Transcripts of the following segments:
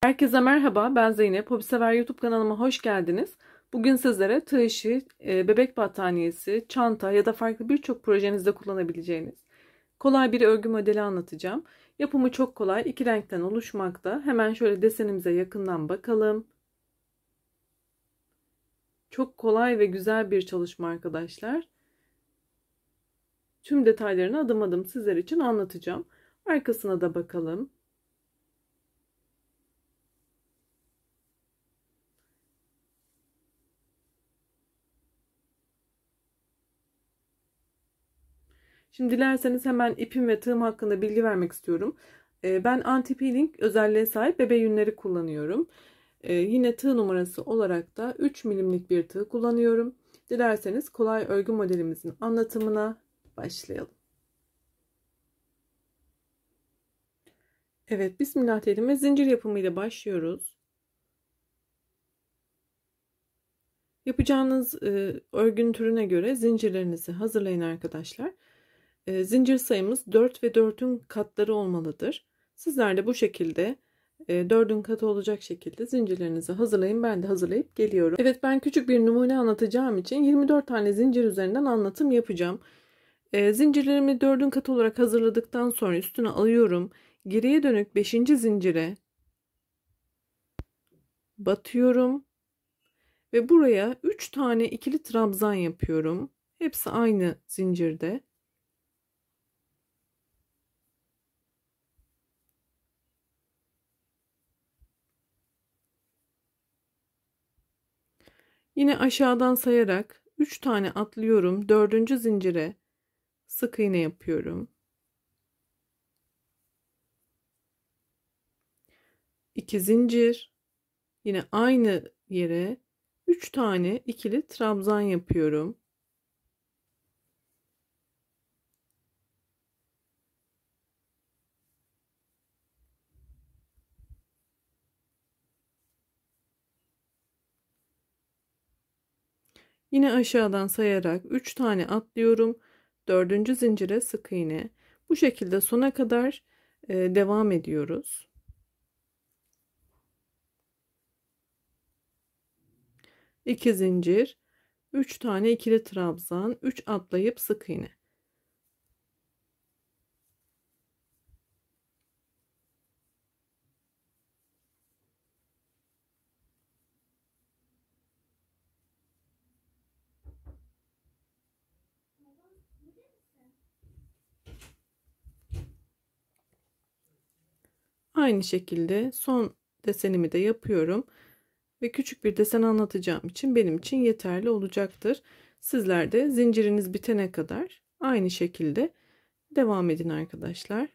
Herkese merhaba, ben Zeynep. Hobisever YouTube kanalıma hoş geldiniz. Bugün sizlere tığ işi, bebek battaniyesi, çanta ya da farklı birçok projenizde kullanabileceğiniz kolay bir örgü modeli anlatacağım. Yapımı çok kolay, iki renkten oluşmakta. Hemen şöyle desenimize yakından bakalım. Çok kolay ve güzel bir çalışma arkadaşlar. Tüm detaylarını adım adım sizler için anlatacağım. Arkasına da bakalım. Şimdi dilerseniz hemen ipim ve tığım hakkında bilgi vermek istiyorum. Ben anti-peeling özelliğe sahip bebe yünleri kullanıyorum. Yine tığ numarası olarak da 3 milimlik bir tığ kullanıyorum. Dilerseniz kolay örgü modelimizin anlatımına başlayalım. Evet, Bismillah diyelim ve zincir yapımıyla başlıyoruz. Yapacağınız örgünün türüne göre zincirlerinizi hazırlayın arkadaşlar. Zincir sayımız 4 ve 4'ün katları olmalıdır. Sizler de bu şekilde 4'ün katı olacak şekilde zincirlerinizi hazırlayın. Ben de hazırlayıp geliyorum. Evet, ben küçük bir numune anlatacağım için 24 tane zincir üzerinden anlatım yapacağım. Zincirlerimi 4'ün katı olarak hazırladıktan sonra üstüne alıyorum. Geriye dönük 5. zincire batıyorum. Ve buraya 3 tane ikili trabzan yapıyorum. Hepsi aynı zincirde. Yine aşağıdan sayarak 3 tane atlıyorum. 4. zincire sık iğne yapıyorum. 2 zincir. Yine aynı yere 3 tane ikili trabzan yapıyorum. Yine aşağıdan sayarak 3 tane atlıyorum. 4. zincire sık iğne. Bu şekilde sona kadar devam ediyoruz. 2 zincir, 3 tane ikili trabzan, 3 atlayıp sık iğne. Aynı şekilde son desenimi de yapıyorum ve küçük bir desen anlatacağım için benim için yeterli olacaktır. Sizler de zinciriniz bitene kadar aynı şekilde devam edin arkadaşlar.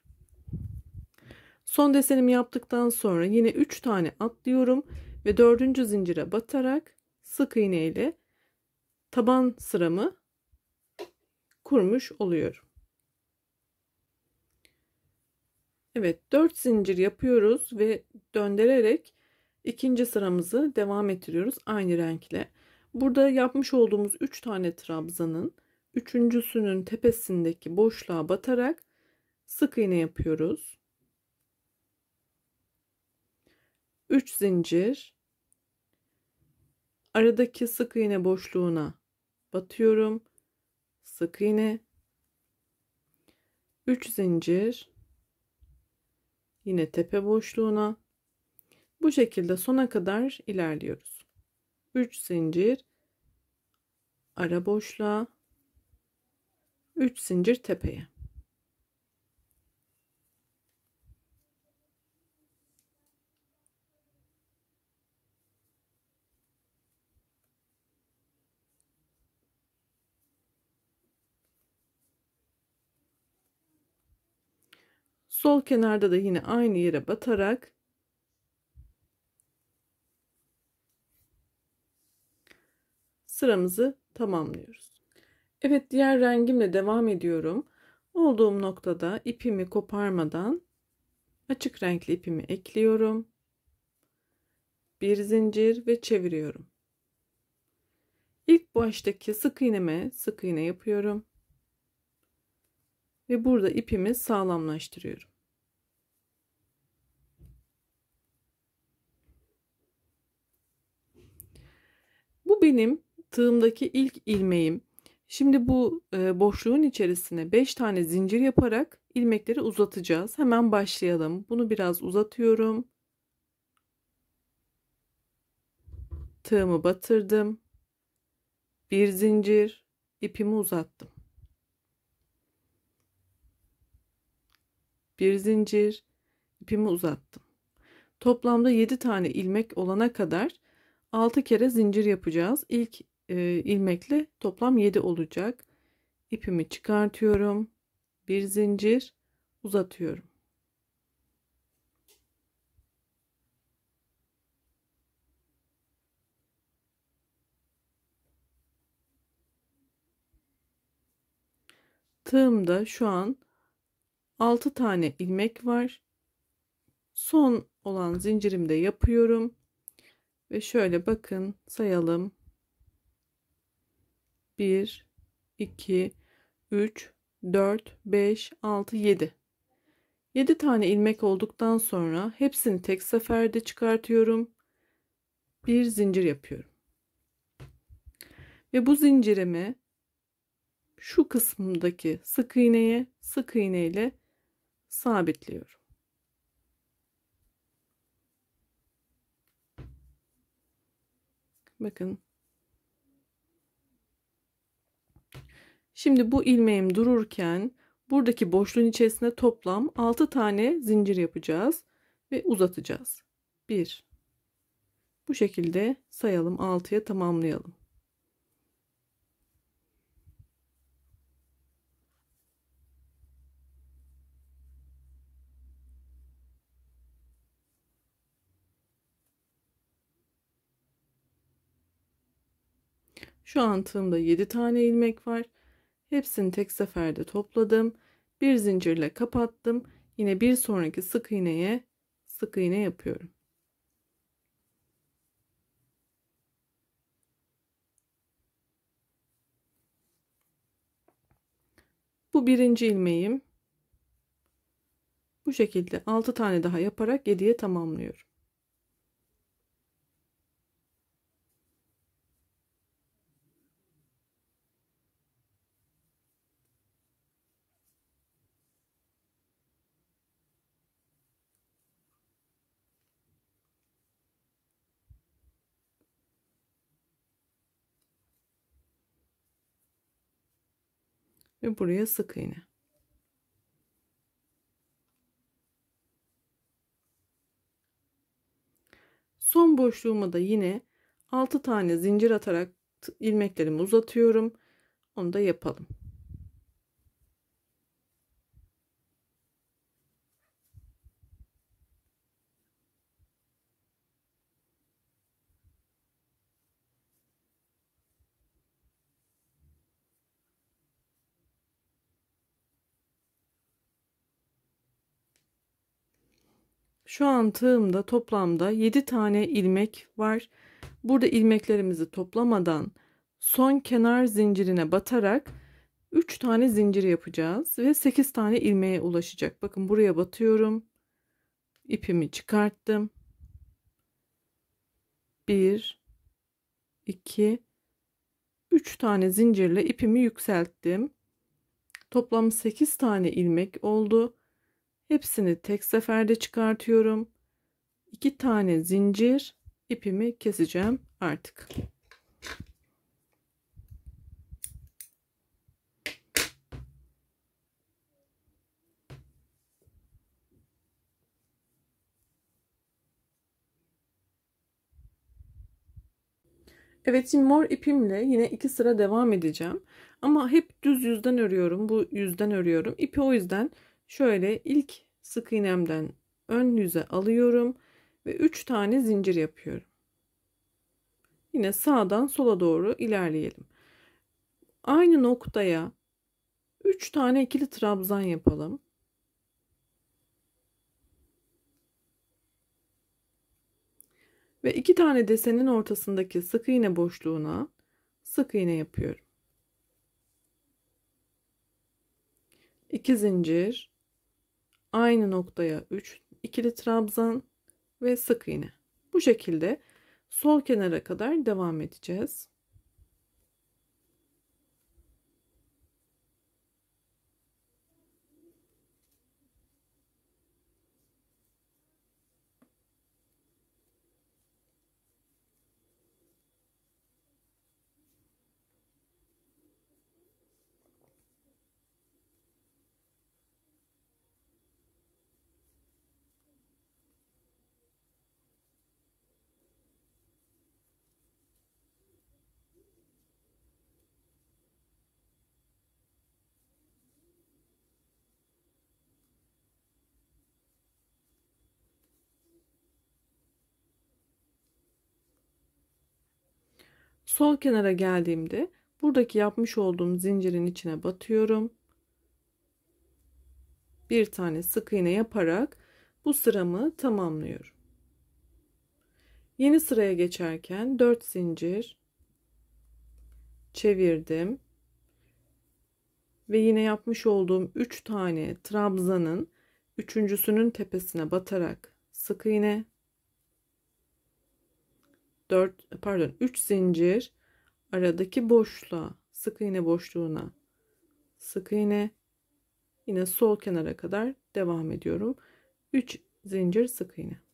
Son desenimi yaptıktan sonra yine 3 tane atlıyorum ve 4. zincire batarak sık iğne ile taban sıramı kurmuş oluyorum. Evet, 4 zincir yapıyoruz ve döndürerek ikinci sıramızı devam ettiriyoruz aynı renkle. Burada yapmış olduğumuz 3 tane trabzanın üçüncüsünün tepesindeki boşluğa batarak sık iğne yapıyoruz. 3 zincir, aradaki sık iğne boşluğuna batıyorum. Sık iğne, 3 zincir, yine tepe boşluğuna. Bu şekilde sona kadar ilerliyoruz. 3 zincir, ara boşluğa, 3 zincir tepeye. Sol kenarda da yine aynı yere batarak sıramızı tamamlıyoruz. Evet, diğer rengimle devam ediyorum. Olduğum noktada ipimi koparmadan açık renkli ipimi ekliyorum. Bir zincir ve çeviriyorum. İlk baştaki sık iğneme sık iğne yapıyorum. Ve burada ipimi sağlamlaştırıyorum. benim tığımdaki ilk ilmeğim. Şimdi bu boşluğun içerisine 5 tane zincir yaparak ilmekleri uzatacağız. Hemen başlayalım. Bunu biraz uzatıyorum. Tığımı batırdım. Bir zincir, ipimi uzattım. Bir zincir, ipimi uzattım. Toplamda 7 tane ilmek olana kadar 6 kere zincir yapacağız. İlk ilmekle toplam 7 olacak. İpimi çıkartıyorum. Bir zincir uzatıyorum. Tığımda şu an 6 tane ilmek var. Son olan zincirimi yapıyorum. Ve şöyle bakın sayalım. 1, 2, 3, 4, 5, 6, 7. 7 tane ilmek olduktan sonra hepsini tek seferde çıkartıyorum. Bir zincir yapıyorum. Ve bu zincirimi şu kısmındaki sık iğneye sık iğne ile sabitliyorum. Bakın. Şimdi bu ilmeğim dururken buradaki boşluğun içerisine toplam 6 tane zincir yapacağız ve uzatacağız. 1. Bu şekilde sayalım, 6'ya tamamlayalım. Şu an tığımda 7 tane ilmek var. Hepsini tek seferde topladım. Bir zincirle kapattım. Yine bir sonraki sık iğneye sık iğne yapıyorum. Bu birinci ilmeğim. Bu şekilde 6 tane daha yaparak 7'ye tamamlıyorum. Ve buraya sık iğne. Son boşluğuma da yine 6 tane zincir atarak ilmeklerimi uzatıyorum. Onu da yapalım. Şu an tığımda toplamda 7 tane ilmek var. Burada ilmeklerimizi toplamadan son kenar zincirine batarak 3 tane zincir yapacağız ve 8 tane ilmeğe ulaşacak. Bakın buraya batıyorum. İpimi çıkarttım. 1, 2, 3 tane zincirle ipimi yükselttim. Toplam 8 tane ilmek oldu. Hepsini tek seferde çıkartıyorum. 2 tane zincir, ipimi keseceğim artık. Evet, şimdi mor ipimle yine 2 sıra devam edeceğim. Ama hep düz yüzden örüyorum. Bu yüzden örüyorum. İpi o yüzden şöyle ilk sık iğnemden ön yüze alıyorum ve 3 tane zincir yapıyorum. Yine sağdan sola doğru ilerleyelim. Aynı noktaya 3 tane ikili trabzan yapalım. Ve 2 tane desenin ortasındaki sık iğne boşluğuna sık iğne yapıyorum. 2 zincir, aynı noktaya 3 ikili trabzan ve sık iğne. Bu şekilde sol kenara kadar devam edeceğiz. Sol kenara geldiğimde buradaki yapmış olduğum zincirin içine batıyorum. Bir tane sık iğne yaparak bu sıramı tamamlıyorum. Yeni sıraya geçerken 4 zincir çevirdim ve yine yapmış olduğum 3 tane trabzanın üçüncüsünün tepesine batarak sık iğne, 3 zincir aradaki boşluğa, sık iğne boşluğuna sık iğne, yine sol kenara kadar devam ediyorum. 3 zincir sık iğne.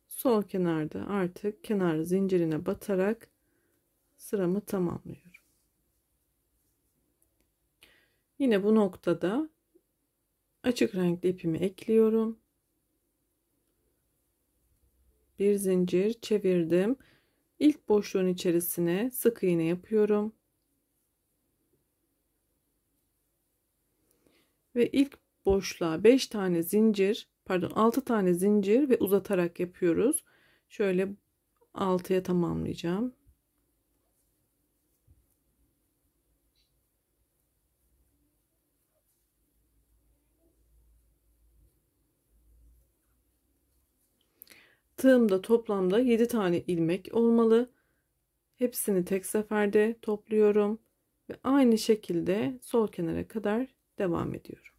Sol kenarda artık kenar zincirine batarak sıramı tamamlıyorum. Yine bu noktada açık renkli ipimi ekliyorum. Bir zincir çevirdim. İlk boşluğun içerisine sık iğne yapıyorum. Ve ilk boşluğa 5 tane zincir, pardon 6 tane zincir ve uzatarak yapıyoruz. Şöyle 6'ya tamamlayacağım. Tığımda toplamda 7 tane ilmek olmalı. Hepsini tek seferde topluyorum ve aynı şekilde sol kenara kadar devam ediyorum.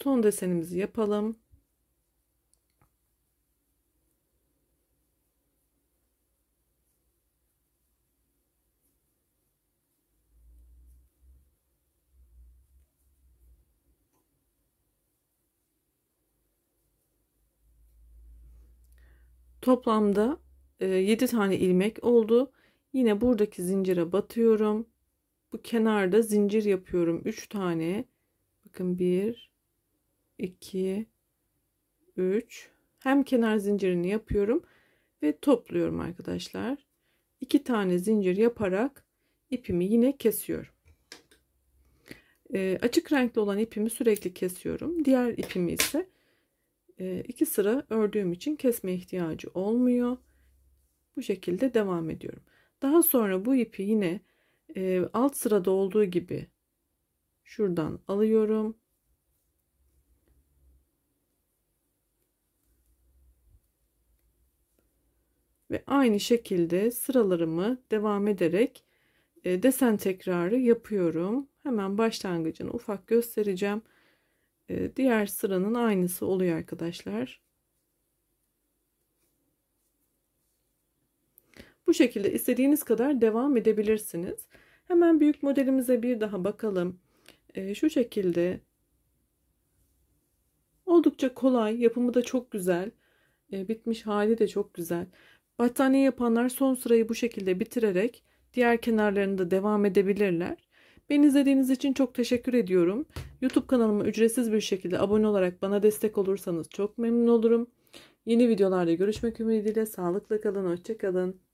Son desenimizi yapalım. Toplamda 7 tane ilmek oldu. Yine buradaki zincire batıyorum. Bu kenarda zincir yapıyorum. 3 tane. Bakın 1, 2, 3. Hem kenar zincirini yapıyorum ve topluyorum arkadaşlar. 2 tane zincir yaparak ipimi yine kesiyorum. Açık renkli olan ipimi sürekli kesiyorum. Diğer ipimi ise 2 sıra ördüğüm için kesme ihtiyacı olmuyor. Bu şekilde devam ediyorum. Daha sonra bu ipi yine alt sırada olduğu gibi şuradan alıyorum. Ve aynı şekilde sıralarımı devam ederek desen tekrarı yapıyorum. Hemen başlangıcını ufak göstereceğim. Diğer sıranın aynısı oluyor arkadaşlar. Bu şekilde istediğiniz kadar devam edebilirsiniz. Hemen büyük modelimize bir daha bakalım. Şu şekilde oldukça kolay, yapımı da çok güzel. Bitmiş hali de çok güzel. Battaniye yapanlar son sırayı bu şekilde bitirerek diğer kenarlarını da devam edebilirler. Beni izlediğiniz için çok teşekkür ediyorum. YouTube kanalıma ücretsiz bir şekilde abone olarak bana destek olursanız çok memnun olurum. Yeni videolarda görüşmek ümidiyle sağlıkla kalın, hoşça kalın.